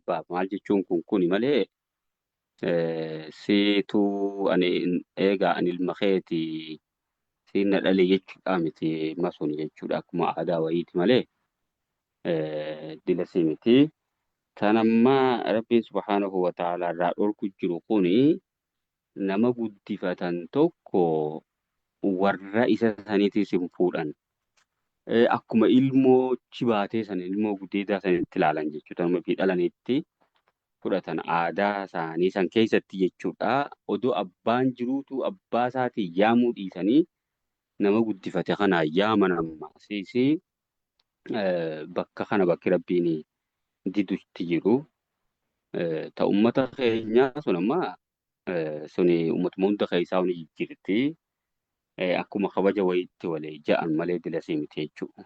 abbaaf maal jechuun kuni malee siituu ani eegaa ani ilma keeti siin na dhale jechuudha miti masun jechuudha akkuma aadaa wayiiti malee dila si miti. Tanammaa rabbiin subhaanahu wa ta'aalaa irraa dhorku jiru kuni nama guddifatan tokko warra isa saniitiis hin fuudhan. Akkuma ilmoochi baatee sana ilmoo gudeedaa sanitti ilaalan jechuudha. Nama fi dhalanitti fudhatan aadaa isaanii san keessatti jechuudha. Odoo abbaan jiruutu abbaa isaatiin yaamuu dhiisanii nama guddifate kanaan yaaman ammaasiisi bakka kana bakki rabbiin didutti jiru. Ta ummata keenyaa sun amma suni ummatuma hunda keessaa ni jijjiirti. Akkuma kabaja wayiitti walii ja'an malee dilasii miti jechuudha.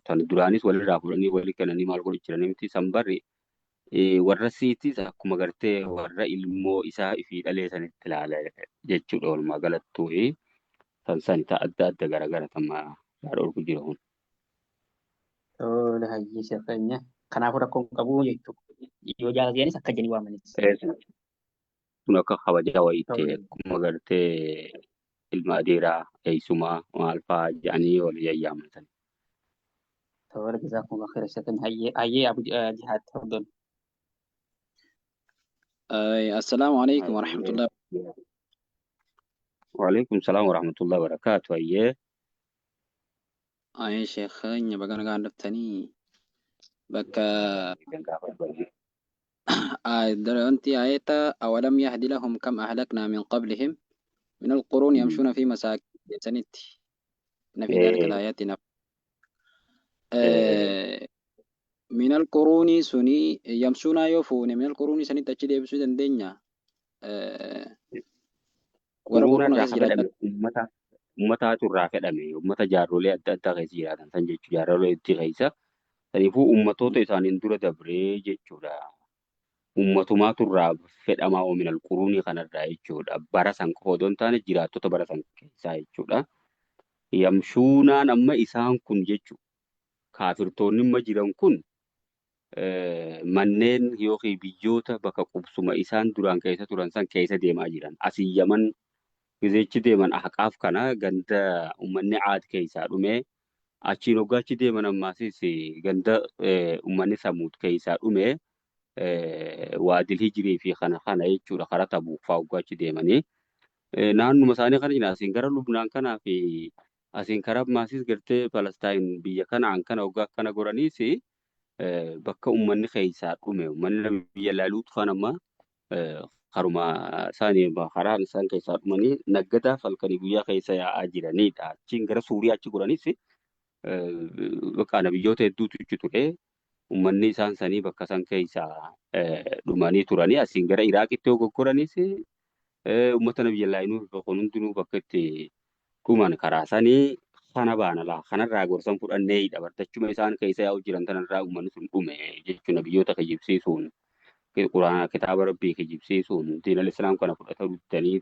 Tan duraanis walirraa fudhanii walii kennanii maal godhu jiranii miti sanbarri warra siitis akkuma gartee warra ilmoo isaa ifii dhalee sanitti ilaala jechuudha. Walumaa galattuu san sani ta'a adda adda garagara tamma yaadorku jira kun. Tola hayyii shafanya. Kanaafuu rakkoon qabu jechuudha. Yoo jaallateenis akka jedhanii waamanis. Kun akka kabaja wayiitti akkuma gartee ilma adeeraa eessumaa maal fa'aa jedhanii wal yayyaamatan. Tola jazaakumullahu khairan shafanya. Hayyee abu jihaad tafadhal. السلام عليكم ورحمة الله. وعليكم السلام ورحمة الله وبركاته. أي شيخ بقى قاعد نفتني بك أنت آية أولم يهد لهم كم أهلكنا من قبلهم من القرون يمشون في مساكن سنت إن في ذلك الآيات من القرون سني يمشون يوفون من القرون سنت أجد يبسود الدنيا Uummataatu irraa fedhame uummata jaarrolee adda addaa keessa jiraatan san jechuudha. Jaarrolee itti keessa saniifuu uummatoota isaaniin dura dabree jechuudha. Uummatumaatu irraa fedhamaa oominal quruunii kanarraa jechuudha. Bara san qofa odoo hin taane jiraattota bara san keessaa jechuudha. Yamshuunaan amma isaan kun jechuudha. Kaafirtoonni amma jiran kun manneen yookiin biyyoota bakka qubsuma isaan duraan keessa turan san keessa deemaa jiran. Asii Yaman gizeechi deeman haqaaf kana ganda uummanni aad keessaa dhume achiin hoggaachi deeman ammaasis ganda uummanni samuut keessaa dhume waadil hijirii fi kana jechuudha karaa tabuuf fa'aa hoggaachi deemanii naannuma isaanii kana jira asiin gara Lubnaan kanaa fi asiin karaa ammaasis gartee Palestaayin biyya kanaan kana hoggaa kana goraniis bakka uummanni keessaa dhume uummanni biyya laaluutu kan amma haruma isaanii karaa isaan keessaa dhumanii naggadaaf halkanii guyyaa keessa yaa'aa jiranidha. Achiin gara Suuriyaa achi goranis bakka biyyoota hedduutu itti ture. Uummanni isaan sanii bakka san keessaa dhumanii turanii asiin gara Iraaqitti goggoranis uummata biyya laayinuu bakkoon hundinuu bakka itti dhuman karaa sanii kana baanalaa kanarraa gorsan fudhannee dabartachuma isaan keessa yaa'u jiran tanarraa uummanni sun dhume jechuudha biyyoota kijibsiisuun. Quraana kitaaba rabbii kijibsiisuun diinal islaam kana fudhata duddanii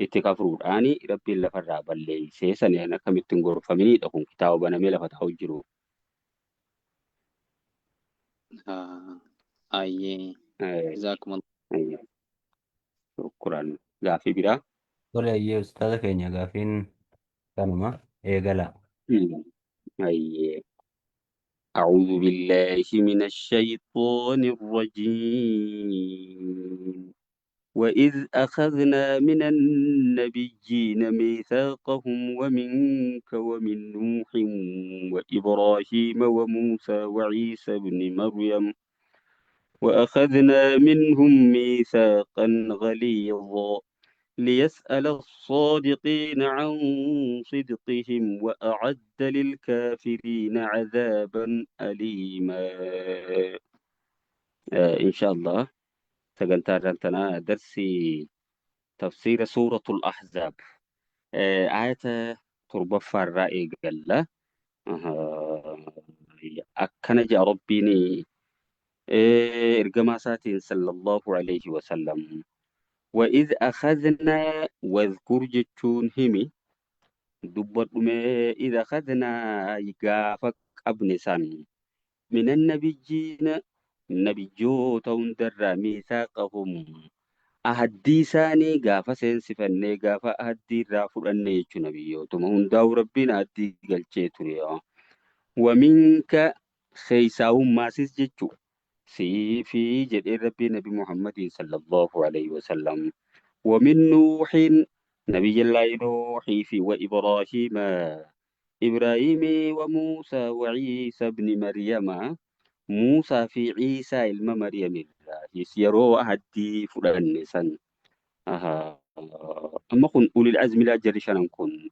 itti kafruudhaan rabbiin lafarraa balleessee saneen akkamittiin gorfaminidha kun kitaaba banamee lafa taa'u jiru. أي جزاكم الله. Quraan gaaffii biraa. Tole ayyee ustaaza keenya gaaffiin kanuma eegala. Ayyee. أعوذ بالله من الشيطان الرجيم وإذ أخذنا من النبيين ميثاقهم ومنك ومن نوح وإبراهيم وموسى وعيسى بن مريم وأخذنا منهم ميثاقا غليظا ليسأل الصادقين عن صدقهم وأعد للكافرين عذابا أليما. إن شاء الله سجنتنا درسي تفسير سورة الأحزاب آية تربة الرأي قال أكنج ربيني إرجماسات صلى الله عليه وسلم وإذ أخذنا واذكر جتون همي دبر إذا أخذنا يقافك ابن سن من النبيين nabiyyoota hundarraa miisaaqahum ahaddii isaanii gaafa seensifannee gaafa ahaddii irraa fudhanne jechuun nabiyyootuma hundaa'u rabbiin ahaddii galchee ture. Waminka keeysaa'ummaasis jechu siifi jedhee rabbiin nabi Muhammadin sallallahu alaihi wasallam. ومن نوح نبي الله نوح في وإبراهيم إبراهيم وموسى وعيسى بن مريم موسى في عيسى إلما مريم يسيروا أهدي فلان سن أما كن أولي العزم لا جرشان كن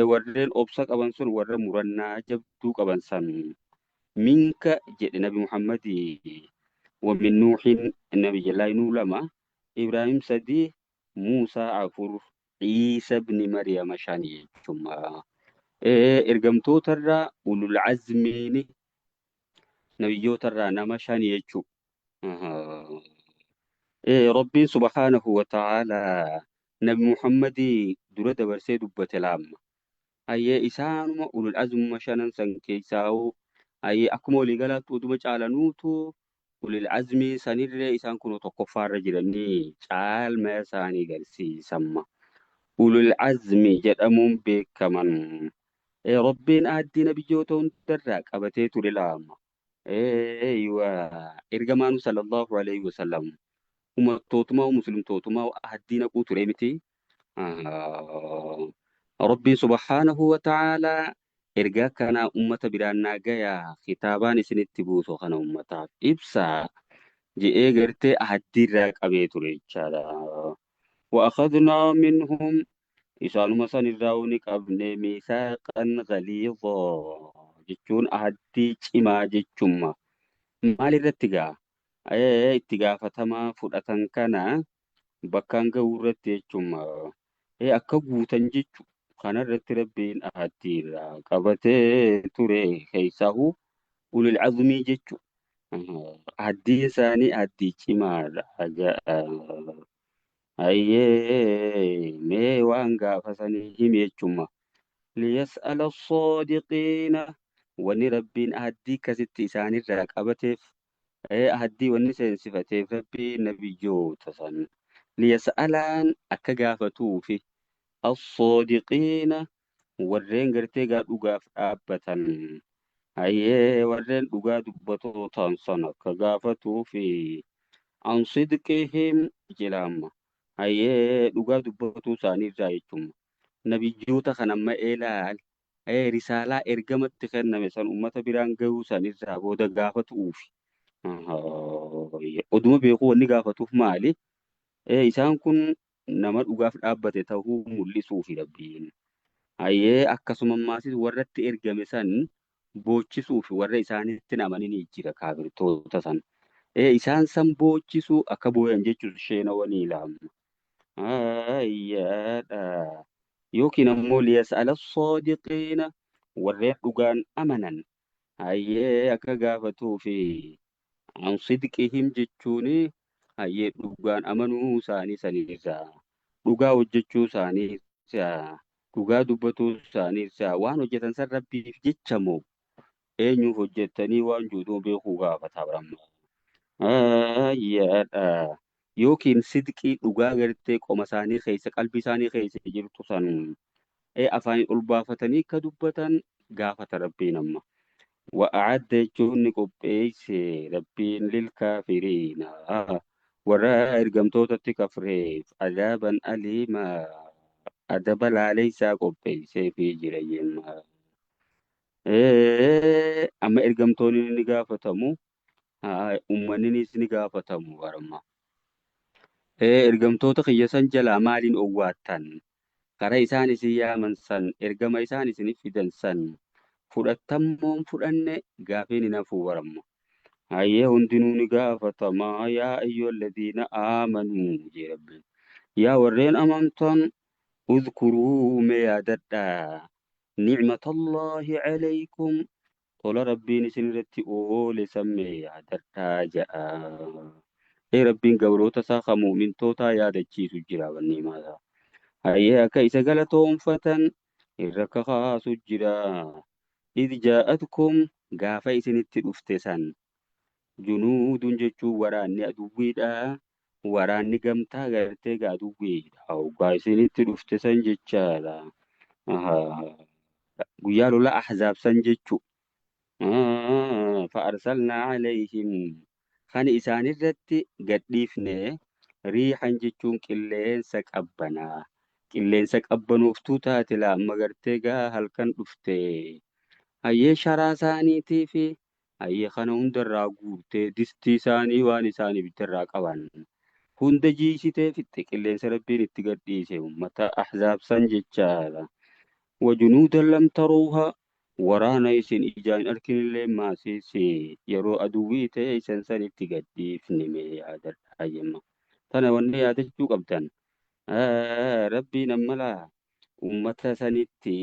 ورين أبسك أبنسون ور مرنا جبتوك أبنسان منك جد نبي محمد ومن نوح النبي الله نولما إبراهيم سدي موسى عفور عيسى بن مريم شاني ثم إرجمتو ترى أولو العزمين نبيو ترى نما شاني يجو ربي سبحانه وتعالى نبي محمد درة برسي دبة العام أي إسان أولو العزم مشانا سنكيساو أي أكمل غلط ودمج على نوتو أولي العزم سنير إسان كنو تقفار جرني شال ما ساني قرسي سما أولو العزم جرمون بكمن ربين أدي نبيوتون دراك أبتيتو للعام أيوة إرجمان صلى الله عليه وسلم توتما ومسلم توتما أهدينا قوت ريمتي ربي سبحانه وتعالى إرجع كان أمة برانا جايا خطابان سنتبوس وخنا أمة إبسا جئ غرتي أهدي راك أبيت ريتشالا وأخذنا منهم إسانو مسان الراونيك أبني ميثاقا غليظا جتشون أهدي چما جتشما مال الرتقا اتقا فتما فرأتن كان بكان غورت جتشما أكا غوتن جتشو كان الرت ربين أهدي راك أبتي تري خيساهو أولي العظم جتشو أهدي ساني أهدي چما راجا أيه مي وانغا فسني هم يجمع ليسأل الصادقين وني ربين أهدي كست إساني الرق أبتف أيه أهدي وني سنسفتف ربي نبي جو تسن ليسألان أكغافتو في الصادقين ورين غرتي غاد أغاف أبتن أيه ورين أغا دبتو تنسن كغافتو في عن صدقهم جلام أيه dhugaa dubbatuu isaanii irraa jechuun nabiyyoota kan amma ilaal risaalaa ergamatti kenname san ummata biraan gahuu san irraa booda gaafatuuf oduma beekuu wanni gaafatuuf maali isaan kun nama dhugaaf dhaabbate ta'uu mul'isuufi rabbiin akkasuma maasis warratti ergame san boochisuufi warra isaanitti amananii jira kaafirtoota san isaan san boochisuu akka booyan jechuun sheenawanii ilaamu. Ayyaadha. Yookiin ammoo liyas'ala soodiqiina warreen dhugaan amanan akka gaafatuu fi an sidqihim jechuun dhugaan amanuu isaanii sanirraa dhugaa hojjechuu isaaniirraa dhugaa dubbatuu isaaniirraa waan hojjetan san rabbiif jecha moo eenyuuf hojjettanii waan juutuu beekuu gaafata baramma. Ayyaadha. Yookiin sidqii dhugaa gartee qoma isaanii keessa qalbii isaanii keessa jirtu san afaaniin ol baafatanii akka dubbatan gaafata rabbiin amma. Wa'aadda jechuun ni qopheesse rabbiin lilkaafiriina warra ergamtootatti kafreef adaaban aliimaa adaba laaleysaa qopheesseefii jira jenna. Amma ergamtoonni ni gaafatamu uummanninis ni gaafatamu baramma. Ergamtoota kiyya san jalaa maaliin owwaattan karaa isaan isin yaaman san ergama isaan isin fidan san fudhatammoon fudhanne gaafeen hin hafuu baramma. Hayyee hundinuu ni gaafatamaa yaa ayyuhalladiina aamanuu jee rabbiin. Yaa warreen amantan udkuruu mee yaadadhaa ni'matallaahi calaykum tola rabbiin isin irratti oole san mee yaadadhaa ja'a. Rabbiin gabroota isaa kan mu'mintootaa yaadachiisu jira wanni maasaa. Hayyee akka isa galatoonfatan irra kakaasu jira. إذ جاءتكم gaafa isinitti dhufte san junuudun jechuun waraanni aduwwiidha. Waraanni gamtaa gartee gaa aduwwiidha. Hoggaa isinitti dhufte san jechaadha. Ahaa. Guyyaa lola ahzaab san jechuudha. فأرسلنا عليهم kan isaan irratti gadhiifne riixan jechuun qilleensa qabbanoftuu taate amma gartee gaa halkan dhufte hayyee sharaa isaaniitii fi hayyee kana hundarraa guurtee distii isaanii waan isaan ibiddarraa qaban hunda jiisitee fixxe qilleensa rabbiin itti gadhiise uummata ahzaabsan jechaadha. Wajunuudan lam taruuha waraana isin ijaan arginillee maasiisi yeroo aduwwii ta'e isan san itti gadhiifne mee yaadadha hayyama. Tana wanni yaadachuu qabdan. Rabbiin ammalaa ummata sanitti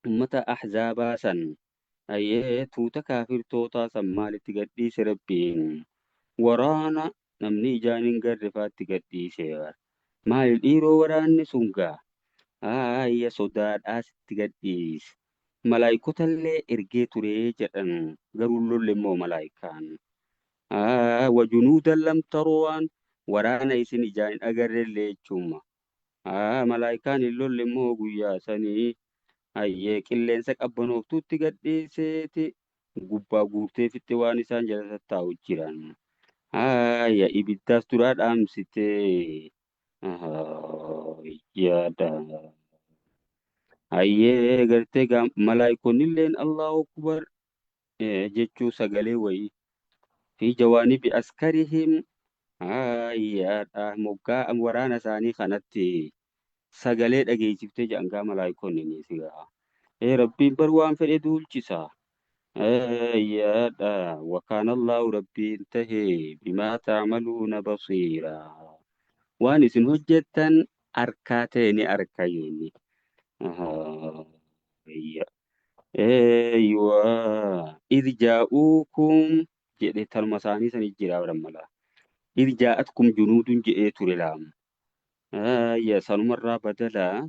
ummata ahzaabaa san hayyee tuuta kaafirtootaa san maalitti gadhiise rabbiin waraana namni ijaan hin garrefaatti gadhiise. Maal dhiiroo waraanni sun gaa ayya sodaadhaas itti gadhiise. Malaayikotallee ergee turee jedhan garuu lolle immoo malaayikaan. Wajunuudan lam taruuhaan waraana isin ijaan hin agarrellee jechuuma. Malaayikaan hin lolle immoo guyyaa sanii hayyee qilleensa qabbanoftuutti gadhiiseeti gubbaa guurtee fixxe waan isaan jala tattaa'u jiran. Hayya ibiddaas turaa dhaamsitee. Yaada. Hayyee gartee malaayikonnilleen Allahu akbar jechuu sagalee wayii fi jawaanibi askarihim hayyaadha moggaa waraana isaanii kanatti sagalee dhageessiftee jedhangaa malaayikonni sigaa. Rabbiin bar waan fedhe duulchisa. Hayyaadha wakaana Allahu rabbiin tahee bimaa ta'maluuna basiira. Waan isin hojjettan arkaa ta'e ni arka yeenni. إذ جاءوكم jedhe talma isaanii sanii jira baramala. إذ جاءتكم جنود جئت للام. sanumarraa badala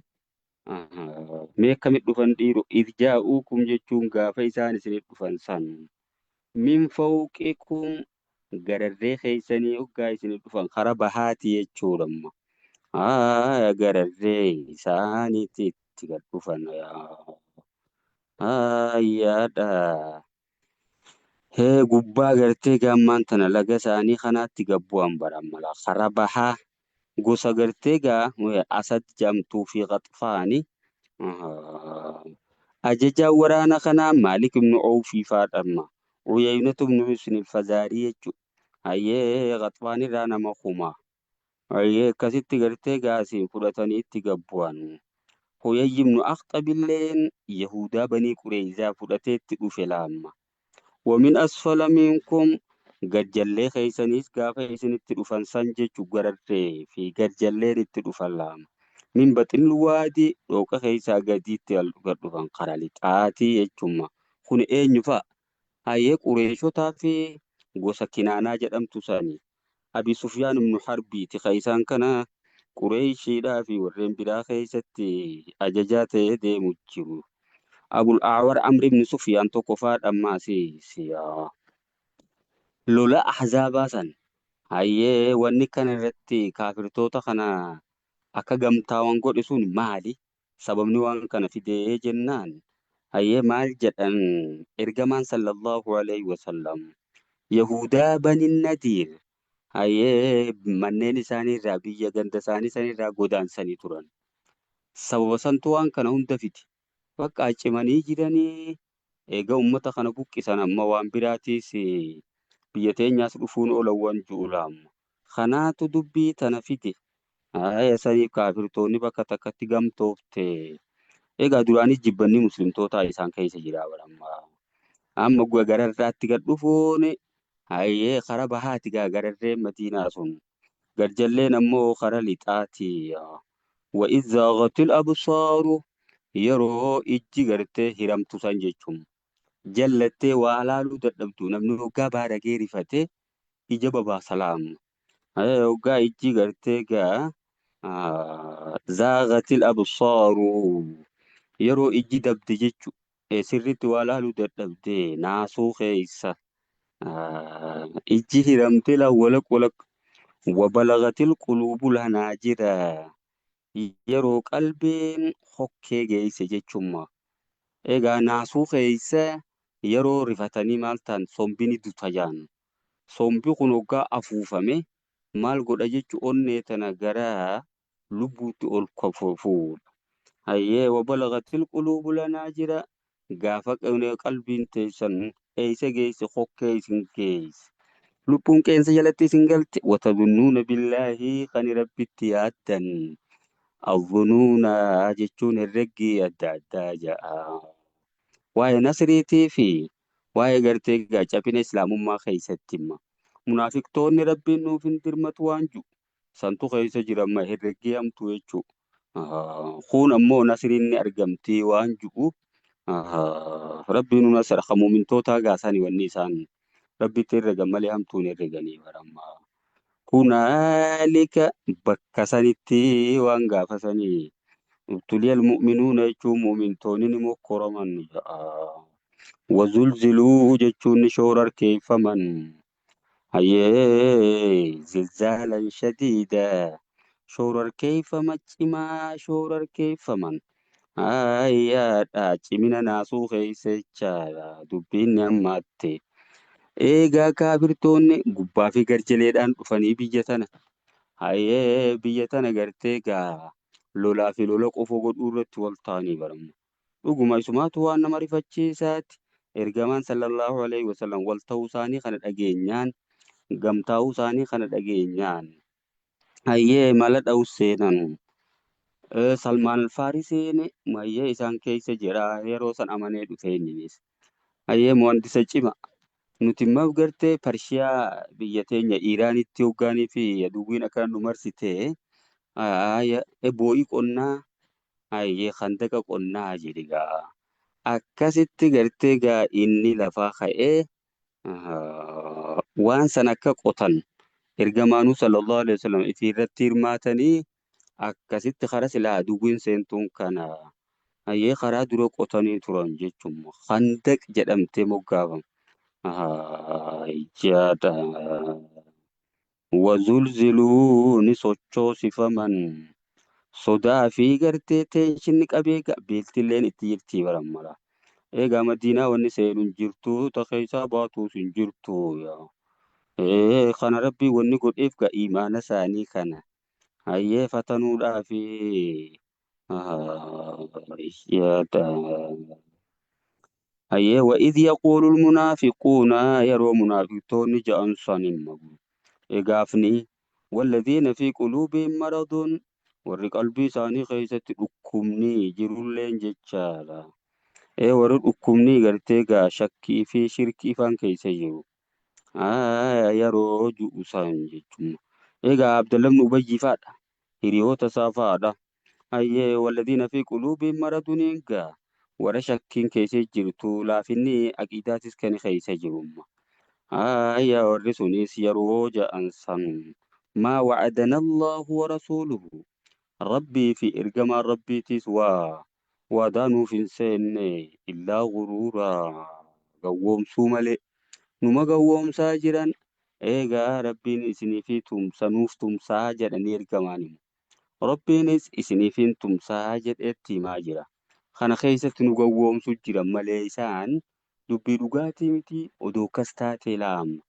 mee akkamit dhufan dhiiru إذ جاءوكم jechuun gaafa isaan isinit dhufan san min fawqikum gararree keeysanii hoggaa isinit dhufan kara bahaati jechuudhamma. Gararree isaaniitti itti gad dhufan yaada. Gubbaa gartee gaammaan tana laga isaanii kanaatti gabbu'an baramala. Kara bahaa gosa gartee gaa asad jamtuu fi qaxfaani. Ajajaa waraana kanaa Maalik ibnu Awfii faadhamma. Uyaynatu ibnu Hisn al-Fazaarii jechuudha. Hayyee qaxfaan irraa nama kumaa. Hayyee akkasitti gartee gaasiin fudhatanii itti gabbu'an. Huyayyi ibnu Akhxabilleen Yahudaa banii Qureeyzaa fudhatee itti dhufe laamma. Wamin asfala minkum gajjallee keeysaniis gaafa isinitti dhufan san jechuu gararree fi gajjalleen itti dhufan laama. Min baxin waadi dhooqa keeysaa gadiitti gad dhufan kara lixaatii jechuuma. Kun eenyu fa'a? Hayyee Qureeshotaa fi gosa Kinaanaa jedhamtu sanii. Abi Sufyaan ibnu Harbiiti keeysaan kana Qureeshiidhaa fi warreen biraa keeysatti ajajaa ta'ee deemu jiru. Abul Aawar Amri ibnu Sufyaan tokko faadhammaasi siyaa. Lola ahzaabaa san hayyee wanni kana irratti kaafirtoota kana akka gamtaawwan godhe sun maali? Sababni waan kana fidee jennaan hayyee maal jedhan ergamaan sallallahu alaihi wasallam Yahudaa bani Nadiir hayyee manneen isaanii irraa biyya ganda isaanii sanirraa godaansanii turan. Sababa santu waan kana hunda fiti. Bakka cimanii jiranii egaa uummata kana buqqisan amma waan biraatiis biyya teenyaas dhufuun oolawwan ju'ulaamma. Kanaatu dubbii tana fide. Saniif kaafirtoonni bakka takkatti gamtoofte. Egaa duraanis jibbanni muslimtootaa isaan keessa jira barammaa. Amma gararraatti gad dhufuun hayyee kara bahaati gararreen Madiinaa sun. Garjalleen ammoo kara lixaati. Wa izaaqatil absaaru yeroo ijji gartee hiramtu san jechuun. Jallattee waa laaluu dadhabdu namni hoggaa baadhagee rifatee ija babaasa laamma. Hoggaa ijji gartee gaa zaaqatil absaaru yeroo ijji dabde jechuudha. Sirriitti waa laaluu dadhabdee naasuu keessa ijji hiramtee lawwalaq walaq wabalagatil quluubul hanaajira yeroo qalbiin hokkee geeyse jechumma. Egaa naasuu keeysa yeroo rifatanii maal ta'an sombini dutajaan. Sombi kun hoggaa afuufame maal godha jechu onnee tana gara lubbuutti ol fuudha. Hayyee wabalagatil quluubul hanaajira gaafa qalbiin teessan eeysa geeyse hokkee isin geeyse. Lubbuun qeensa jalatti isin galte watadunnuuna billaahi kan rabbitti yaaddan. Azzunuuna jechuun herreggii adda addaa ja'a. Waa'ee nasriitii fi waa'ee gartee gaachapina islaamummaa keessatti himma. Munaafiqtoonni rabbiin nuuf hin dirmatu waan jiru santu keessa jiramma herreggii hamtuu jechuudha. Kun ammoo nasriin ni argamtii waan jiru rabbiin nu nasara kan muumintootaa gaasanii wanni isaan rabbitti herregan malee hamtuun herreganii baramma. Kunaalika bakka sanitti waan gaafasanii ibtuliyal mu'minuuna jechuun mu'mintoonni ni mokkoroman ja'a. Wazulziluu jechuun ni shoorarkeeffaman. Hayyee zilzaalan shadiida shoorarkeeffama cimaa shoorarkeeffaman. Hayyaadha cimina naasuu keessa jechaadha dubbiin ni hammaatte. Eegaa kaafirtoonni gubbaa fi garjaleedhaan dhufanii biyya tana. Hayyee biyya tana gartee gaa lolaa fi lola qofa godhuu irratti wal ta'anii baramu. Dhuguma isumaatu waan nama rifachiisaati. Ergamaan sallallahu alaihi wasallam wal ta'uu isaanii kana dhageenyaan gamtaa'uu isaanii kana dhageenyaan. Hayyee mala dha'u seenan. Salmaan Alfaarisiin mayyee isaan keessa jira yeroo san amanee dhufe innis. Hayyee muhandisa cima. Nuti immoo gartee Pershiyaa biyya teenya Iiraanitti hoggaanii fi aduwwiin akka nu marsitee boo'ii qonnaa hayyee handaqa qonnaa jedhi gaa. Akkasitti gartee gaa inni lafaa ka'ee waan san akka qotan ergamaanuu sallallahu alaihi wasallam ifiirratti hirmaatanii akkasitti karaa silaa aduwwiin seentuun kana hayyee karaa dura qotanii turan jechuun handaq jedhamtee moggaafama. Jaadha. Wazulziluu ni sochoosifaman. Sodaa fi gartee teenshinni qabee beeltilleen itti jirti barammara. Egaa madiinaa wanni seenuun jirtu takeessaa baatuus hin jirtu. Kana rabbii wanni godheef ga imaana isaanii kana. Hayyee fatanuudhaa fi hayyee wa'idh yaquulu lmunaafiquuna yeroo munaafiqtoonni ja'an san himma. Egaafni walladhiina fi quluubihim maradun warri qalbii isaanii keessatti dhukkubni jirulleen jechaadha. Warri dhukkubni gartee gaa shakkii fi shirkii faan keessa jiru. Yeroo ju'u san jechuudha. Egaa Abdallah ibn Ubayy faadha. Hiriyoota isaa faadha. Hayyee walladhiina fi quluubihim maradun egaa warra shakkiin keessa jirtu laafinni aqiidaatis kan keessa jirumma. Warri sunis yeroo ja'an san maa wa'adana Allahu wa rasuluhu rabbii fi ergamaan rabbiitis waadaa nuuf hin seenne illaa guruuraa gawwoomsuu malee numa gawwoomsaa jiran. Egaa rabbiin isiniif nuuf tumsaa jedhanii ergamaan himu. Rabbiinis isiniif tumsaa jedheetti himaa jira. Kana keessatti nu gawwoomsuu jiran malee isaan dubbii dhugaatii miti odoo akkas taatee laamma.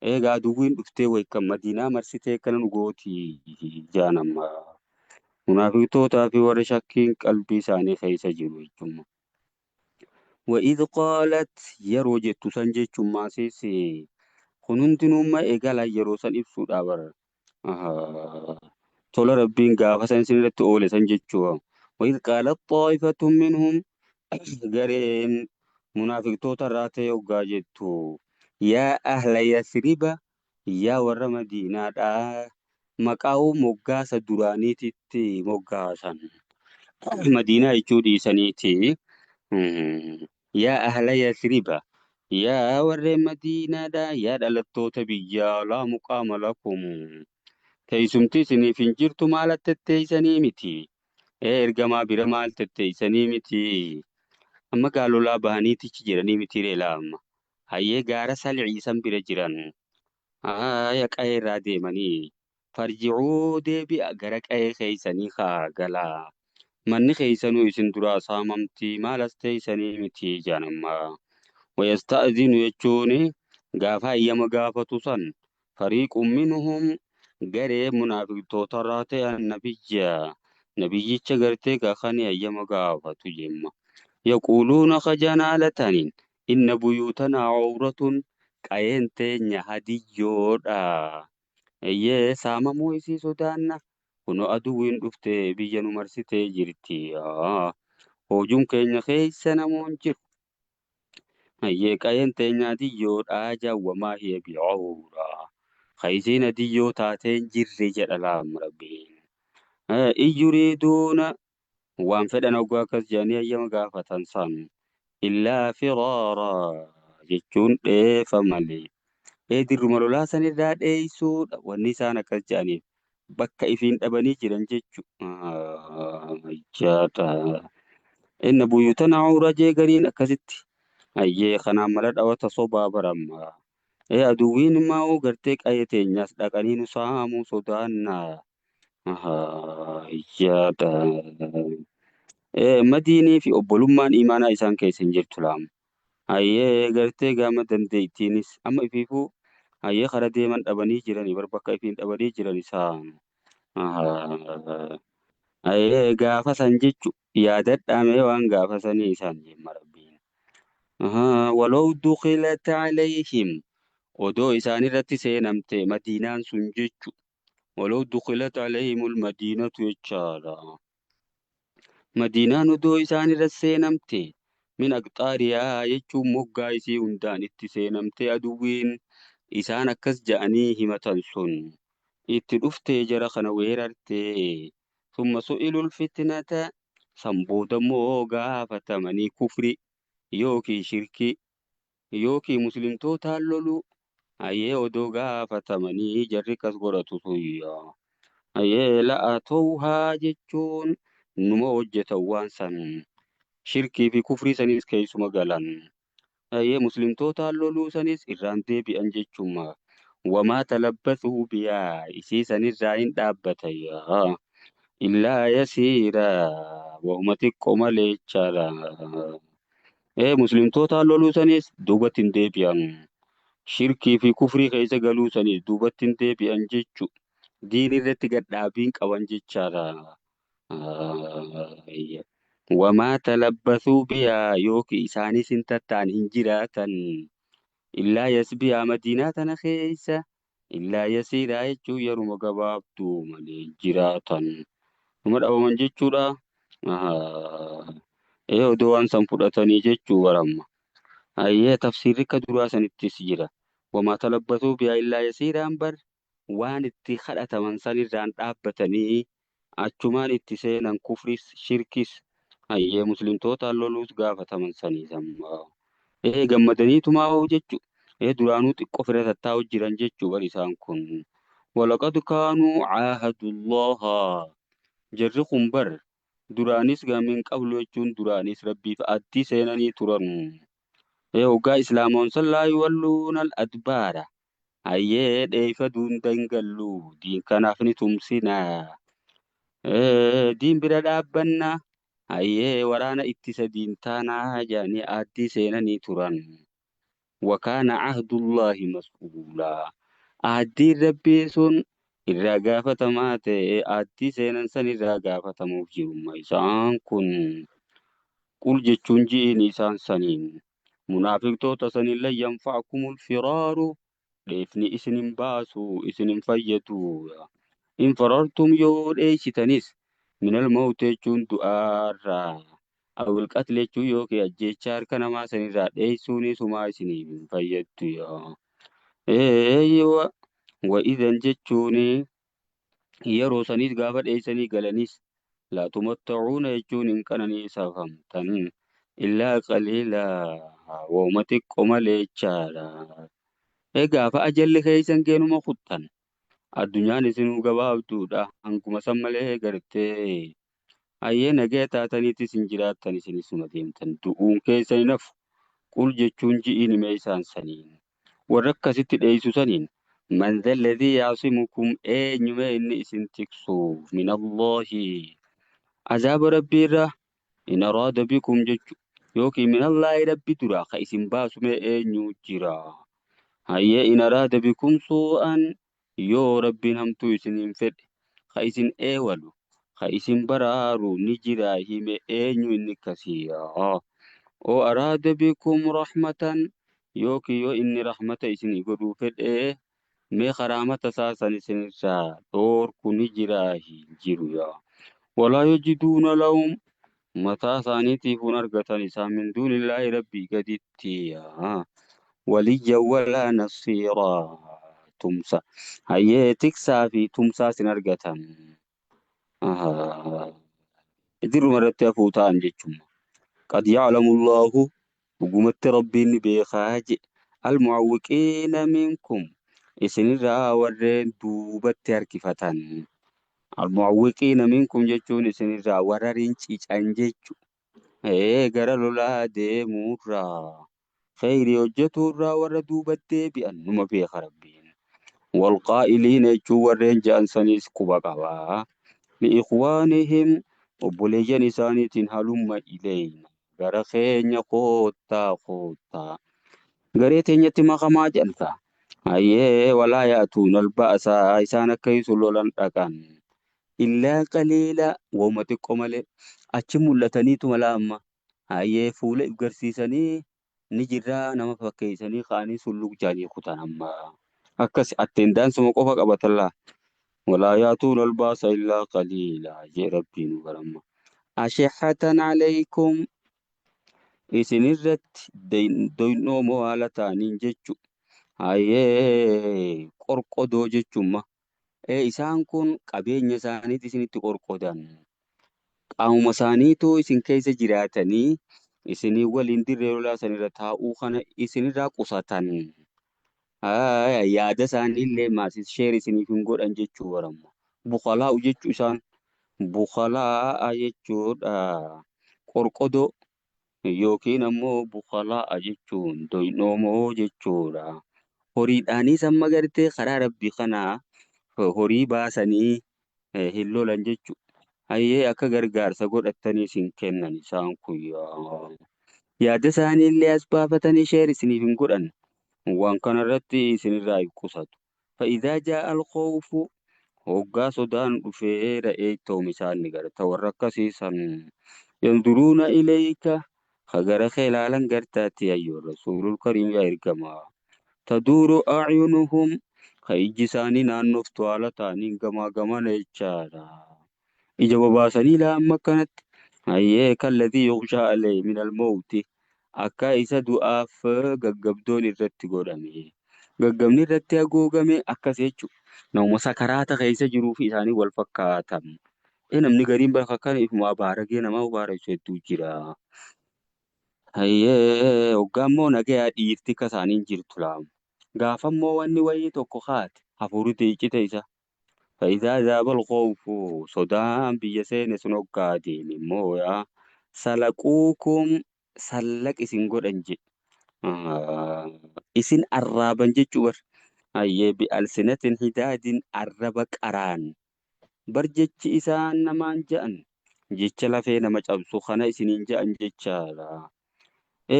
Egaa aduwwiin dhuftee waykan madiinaa marsitee kana nu gootii jaanamma. Munaafiqtootaa fi warra shakkiin qalbii isaanii keessa jiru jechuudha. Wa'idh qaalat yeroo jettu san jechuun maasis kun hundinummaa eegala yeroo san ibsuudhaa bara. Tola rabbiin gaafa san isinirratti oole san jechuudha. Wa'idh qaalat xaa'ifatun minhum gareen munaafiqtoota irraa ta'e hoggaa jettu yaa ahla yasriba yaa warra madiinaadhaa maqaa moggaasa duraaniititti moggaasan madiinaa jechuu dhiisaniiti. Yaa ahla yasriba yaa warreen madiinaadhaa yaa dhalattoota biyyaa laa muqaama lakum teessumti isiniif hin jirtu maal tetteeysanii miti. Ergamaa bira maal tetteeysanii miti. Amma gaalolaa bahaniitichi jedhanii miti reelaa amma. hayyee gaara salciisan bira jiran haya qa'ee irraa deemanii farji'uu deebi'a gara qa'ee keeysanii kaa galaa manni keeysanuu isin duraa saamamtii maal as teeysanii miti jaanammaa wayasta'zinu jechuun gaafa hayyama gaafatu san fariiqun minhum garee munaafiqtootarraa ta'e nabiyyicha gartee kakani hayyama gaafatu jemma yaquuluuna kajanaalataniin inna buyuutanaa cawratun qa'een teenya hadiyyoodha eyyee saamamuu isii sodaanna kuno aduwwiin dhufte biyya nu marsitee jirti hoojuun keenya keeysa namoon jiru eyyee qa'een teenya hadiyyoodha jaawwamaa hiya bi'awra kaysiin hadiyyoo taateen jirre jedha laam rabbiin in yuriiduuna waan fedhan oggaa akkas jedhanii hayyama gaafatan san illaa firaaraa jechuun dheefa malee dirruma lolaa sanirraa dheeysuudha wanni isaan akkas jedhaniif bakka ifiin dhabanii jiran jechu jaata inna buyyutana cawra jeegariin akkasitti hayyee kanaan mala dhawata sobaa baramma aduwwiin immoo gartee qa'ee teenyaas dhaqanii nu saamuu sodaannaa jaata madiinii fi obbolummaan imaanaa isaan keessa hin jirtu laam hayyee gartee gaama dandeettiinis amma ifiifuu hayyee kara deeman dhabanii jiranii bar bakka ifiin dhabanii jiran isaan hayyee gaafa san jechu yaadadhaamee waan gaafa sanii isaan jemma rabbiin walow dukilat calayhim odoo isaan irratti seenamte madiinaan sun jechu walow dukilat calayhim ulmadiinatu jechaadha madiinaan odoo isaan irratti seenamte min aqxaariyaa jechuun moggaa isii hundaan itti seenamte aduwwiin isaan akkas ja'anii himatan sun itti dhuftee jara kana weerartee summa su'ilul fitnata san boodammoo gaafatamanii kufri yookii shirki yookii muslimtootaan lolu hayyee odoo gaafatamanii jarri kas godhatu tuyya hayyee la'atowhaa jechuun numa hojjetan waan san shirkii fi kufrii sanis keeysuma galan hayyee muslimtootaan loluu sanis irraan deebi'an jechumma wamaa talabbasuu biyaa isii sanirraa hin dhaabbatayya illaa yasiira wahuma xiqqoo malee jechaadha muslimtootaan loluu sanis duubatti hin deebi'an shirkii fi kufrii keessa galuu sanis duubatti hin deebi'an jechu diin irratti gadhaabiin qaban jechaadha wamaa talabbasuu biyaa yooki isaanis hin tattaan hin jiraatan illaa yasbiyaa madiinaa tana keeysa illaa yasiiraa jechuu yeruma gabaabduu malee jiraatan numa dhabaman jechuudha odoo waan san fudhatanii jechuu baramma hayyee tafsiirri akka duraa sanittis jira wamaa talabbasuu biyaa illaa yasiiraan bar waan itti kadhataman sanirraan dhaabbatanii achumaan itti seenan kufris shirkis hayyee muslimtootaan loluus gaafataman sanii sammaa gammadaniitumaa hoo jechu duraanuu xiqqoo fira tattaa'u jiran jechuu bar isaan kun walaqad kaanuu caahadullaha jarri kun bar duraanis gamiin qablu jechuun duraanis rabbiif addii seenanii turan hoggaa islaamoon san laa yuwalluuna al-adbaara hayyee dheeyfaduu hin dangallu diin kanaaf ni tumsinaa diin bira dhaabbanna hayyee waraana ittisa diin taanaa jedhanii addii seenanii turan wakaana cahdullaahi mas'uulaa addiin rabbii sun irraa gaafatamaa ta'e addii seenan san irraa gaafatamuuf jirumma isaan kun qul jechuun ji'iin isaan saniin munaafiqtoota sanin lan yanfa'akumul firaaru dheefni isin hin baasu isin hin fayyadu in farartum yoo dheeysitanis minal mawti jechuun du'aarraa awil qatli jechuun yookiin ajjeechaa harka namaa sanirraa dheeysuunis humaa isiniif hin fayyaddu wa idan jechuun yeroo sanis gaafa dheeysanii galanis laa tumatta'uuna jechuun hin qananiisafamtan illaa qaliilaa wahuma xiqqoo malee jechaadha gaafa ajalli keeysan keenuma kuttan addunyaan isinuu gabaabduudha hanguma san malee gartee hayyee nagee taataniitis hin jiraattan isinisuma deemtan du'uun keessa hin hafu qul jechuun ji'iin himee isaan saniin warra akkasitti dheeysu saniin man dha alladhii yaasimukum eenyume inni isin tiksu min Allaahi azaaba rabbiirra in araada bikum jechu yookiin min Allaahi rabbi dura ka isin baasume eenyu jira hayyee in araada bikum suu'an yoo rabbiin hamtuu isiniin fedhe ka isin eewalu ka isin baraaru ni jira hime eenyu inni kasiyaa oo araada bikum rahmatan yookiin yoo inni rahmata isinii godhuu fedhe mee karaamata saasan isinirraa dhoorku ni jira hin jiru yaa walaa yajiduuna lahum mataa isaaniitiifun argatan isaan min duunillaahi rabbii gaditti yaa waliyya walaa nasiiraa tumsa hayyee tiksaa fi tumsaa sin argatan dirruma irratti hafuu ta'an jechuudha. قد يعلم الله وقمت ربي بيخاج المعوقين منكم إسنرا ورين دوبت هركفة المعوقين منكم جتون إسنرا وررين تيجانجيجو غرا لولا دي مورا خير يوجتورا ور دوبت بأن نما بيخ ربين والقائلين يجو ورين جانسانيس كوباقوا لإخوانهم وبوليجان إسانيتين هلم إلينا gara keenya koottaa garee teenyatti makamaa jedhanta hayyee walaa yaatuun alba'asaa isaan akka isu lolan dhaqan illaa qaliila wooma xiqqoo malee achi mul'ataniitu mala amma hayyee fuula garsiisanii ni jirraa nama fakkeessanii ka'anii sulluq jaanii kutan amma akkas attendaansuma qofa qabatallaa walaa yaatuun alba'asa illaa qaliila jee rabbiin baramma ashihatan alaykum isinirratti doynoomoo haala ta'aniin jechu hayyee qorqodoo jechumma isaan kun qabeenya isaaniiti isinitti qorqodan qaamuma isaaniitu isin keessa jiraatanii isinii waliin dirree lolaa sanirra taa'uu kana isinirraa qusatan yaada isaaniillee maasis sheer isiniif hin godhan jechuu baramma bukalaa'u jechuu isaan bukalaa'a jechuudha qorqodoo yookiin ammoo bukalaa'a jechuun doynoomoo jechuudha. Horiidhaanis amma gartee karaa rabbii kanaa horii baasanii hin lolan jechuudha. Hayyee akka gargaarsa godhatanii isin kennan isaan kun yaada isaaniillee as baafatanii sheer isiniif hin godhan waan kanarratti isinirraa qusatu. Fa'iidaa jaa'a alkhawfu hoggaa sodaan dhufee ra'ee ta'um isaan ni garta warra akkasiisan yanduruuna ilayka خجر خلالا قرتاتي أيها الرسول الكريم يا إركما تدور أعينهم خيجساني نانوف توالتاني قما نيتشارا إجابة باساني لا أما كانت أيك الذي يغشى عليه من الموت أكا إسا دعاف قبدون الرت قرمي قبني الرت أقوقمي أكا سيجو نوم سكرات خيسا جروفي إساني والفكاتم نمني قريم برخكان إفما باركي نما بارك شدو جرا hayyee hoggaammoo nagayaa dhiirti akka isaaniin jirtu laamu gaafammoo wanni wayii tokko haate hafuurri tiicite isa faayidaa zaabal khawfu sodaan biyya seene sun hoggaa deeme immoo yaa salaquukum sallaq isin godhan isin arraaban jechuu bar hayyee bi'alsinatin hidaadin arraba qaraan bar jechi isaan namaan ja'an jecha lafee nama cabsu kana isiniin ja'an jechaadha.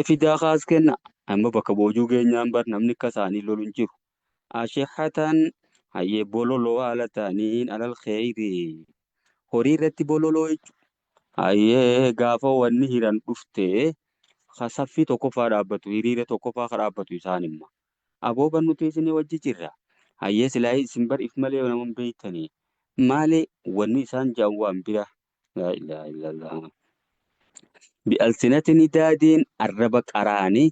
Fidaa kaas kenna amma bakka boojuu keenyaan bar namni akka isaanii lolu hin jiru. Ashihatan hayyee bololoo haala ta'aniin alal kheyri horii irratti bololoo jechuudha. Hayyee gaafa wanni hiran dhufte saffii tokkoffaa dhaabbatu hiriira tokkoffaa ka dhaabbatu isaan imma. Abooban nuti isinii wajji jirra. Hayyee silaa isin bar if malee nama hin beektanii malee wanni isaan ja'an waan bira. Laa ilaaha illallah. bi'alsinatin hidaadiin arraba qaraanii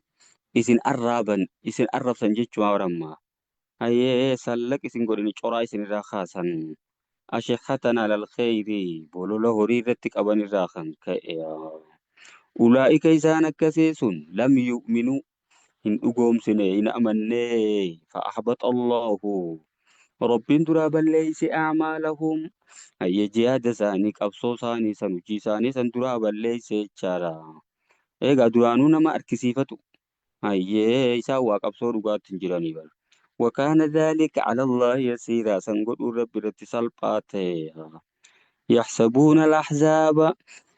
isin arraaban isin arrabsan jechuudha waramma hayyee sallaq isin godhani coraa isinirraa kaasan ashihatan alal kheyri bolola horii irratti qaban irraa kan ka'e ulaa'ika isaan akkasii sun lam yu'minuu hin dhugoomsine hin amannee fa'ahbata allahu rabbiin duraa balleeyse a'maalahum hayyee jihaada isaanii qabsoo isaanii san hojii isaanii san duraa balleeyse jechaadha. Egaa duraanuu nama harkisiifatu hayyee isaan waa qabsoo dhugaatti hin jiranii bara. وكان ذلك على الله يسيرا سنقول رب رتسال يحسبون الأحزاب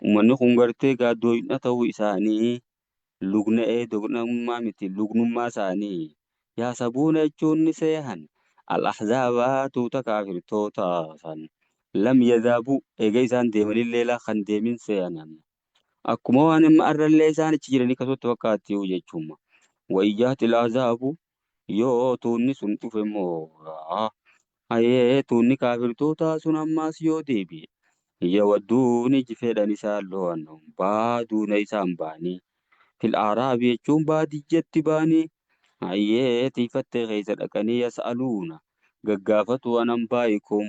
ومن خنغرتي قادو نتو إساني لغنا إيه دغنا ما متي لغنا ما ساني يحسبون يجون نسيهن الأحزاب توتا كافر توتا سان لم يذهبوا إيجايسان ديمن الليلة خن ديمن سيانان أكما وانا ما أرى الليسان تجيرني كسو توقاتي وجيشوما وإيجات الأحزاب يو توني سنتو فمو هاي توني كافر توتا سن أماس يو ديبي يودون جفيدا نسال لونهم بادون إسان باني في الأعراب يجون بادي جت باني هاي تيفتي غيزة أكني يسألون ققافة ونبايكم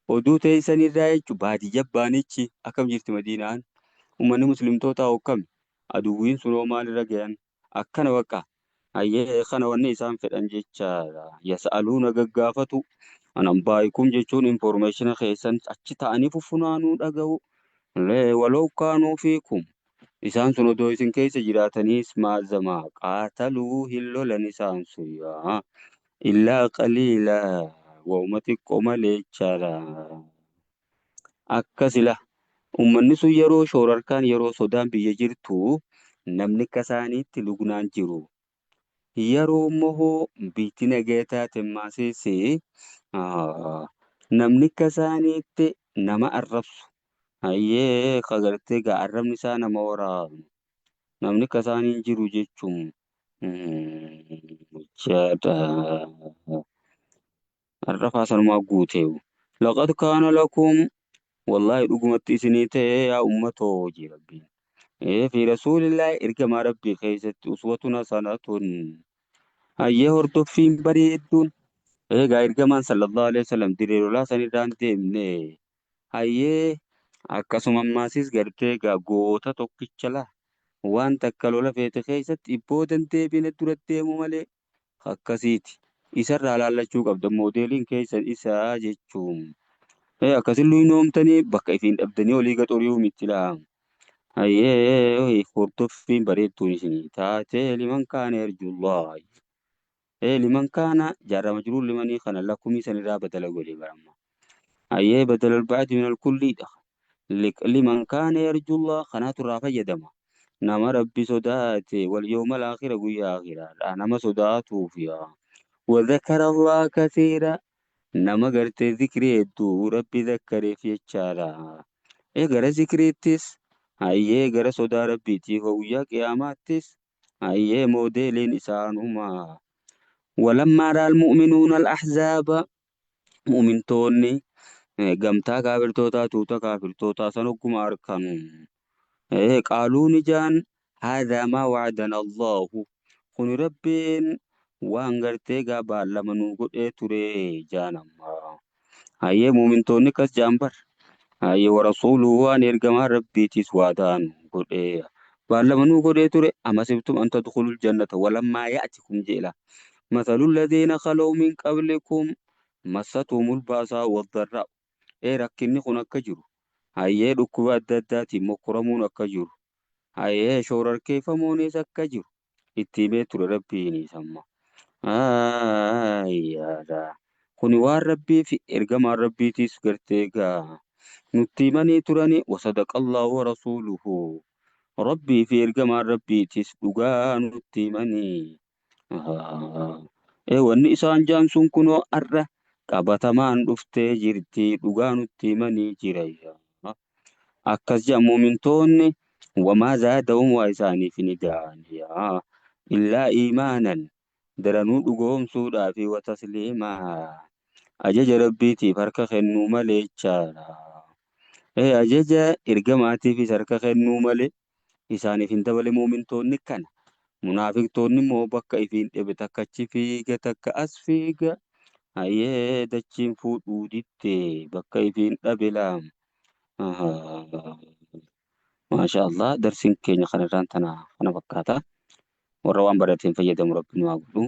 ودو تيسان الرأيج بادي جبانيتي أكم جرت مدينة ومن مسلم توتا وكم أدوين سلومان رجان أكن وكا هاي خنا ونسان في الأنجيتشا يسألون ققافة anan baay'ikuun jechuun information keessan achi ta'anii fuffunaanuu dhaga'u walau kaanuu fiikum isaan sun odoo isin keessa jiraataniis maazamaa qaataluu hin lolan isaan sun illaa qaliila wauma xiqqoo malee jechaadha akkasila ummanni sun yeroo shoorarkaan yeroo sodaan biyya jirtu namni akka isaaniitti lugnaan jiru yeroo immoo biitti nagee taate maaseesee namni akka isaaniitti nama arrabsu hayyee kagartee gaa arrabni isaa nama waraabnu namni akka isaaniin jiru jechuun jechaadha arrafaa sanumaa guuteewu laqad kaana lakum wallaahi dhugumatti isinii ta'ee yaa ummatoo hojii rabbiin fi rasuulillaahi ergamaa rabbii keessatti uswatun hasanatun hayyee hordoffiin bareedduun egaa ergamaan sallallahu alaihi wasallam dirree lolaa sanirraan deemne hayyee akkasuma ammaasis gartee egaa goota tokkicha laa waan takka lola feete keessatti ibboo dandeebine dura deemu malee akkasiiti isarraa laallachuu qabda moodeeliin keessan isaa jechuun akkasillee noomtanii bakka ifiin dhabdanii olii gaxori'uu miti laa hayyee hordoffiin bareedduun isinii taate liman kaana yarjullaa liman kaana jaarra majruur limanii kana lakkumii sanirraa badala godhe baramma hayyee badala albaati min alkulliidha liman kaana yarjullaa kanaatu irraa fayyadama nama rabbi sodaate wal yawmal aakhira guyyaa aakhiraadha nama sodaatuuf yaa وذكر الله كثيرا nama gartee zikrii hedduu rabbi zakkareef jechaadha gara zikriittis hayyee gara sodaa rabbiitiif guyyaa qiyaamaattis hayyee moodeeliin isaanuma walammaa raal mu'minuuna al-ahzaaba mu'mintoonni gamtaa kaafirtootaa tuuta kaafirtootaa san hogguma arkanu qaaluu nijaan haadhaa maa wacdana allahu kun rabbiin waan gartee gaa baallama nuu godhee ture jaanamma hayyee muumintoonni kas jaambar hayyee warasuuluu waan ergamaa rabbiitis waadaan godhee baallama nuu godhee ture amasibtum an tadkhulul jannata walammaa ya'tikum jeela mathalul ladhiina khalaw min qablikum massatumul baasaa waddarraa rakkinni kun akka jiru hayyee dhukkuba adda addaatiin mokkuramuun akka jiru hayyee shoorarkeeffamuunis akka jiru itti himee ture rabbiin samma yaada kuni waan rabbii fi ergamaan rabbiitis gartee gaa nutti himanii turani wasadaqallaahu warasuuluhu rabbii fi ergamaan rabbiitis dhugaa nutti himanii wanni isaan jaan sun kunoo arra qabatamaan dhuftee jirti dhugaa nutti himanii jira akkas jedhan muumintoonni wamaa zaadahum waa isaaniif ni da'an illaa iimaanan daranuu dhugoomsuudhaa fi watasliimaa ajaja rabbiitiif harka kennuu malee jechaadha ajaja ergamaatiifis harka kennuu malee isaaniif hin dabale muumintoonni kana munaafiqtoonni immoo bakka ifiin dhebe takka achi fiiga takka as fiiga hayyee dachiin fuudhuu ditte bakka ifiin dhabe laam maasha Allah darsiin keenya kanarraan kana fakkaata warra waan barateen fayyadamu rabbi nu haa godhu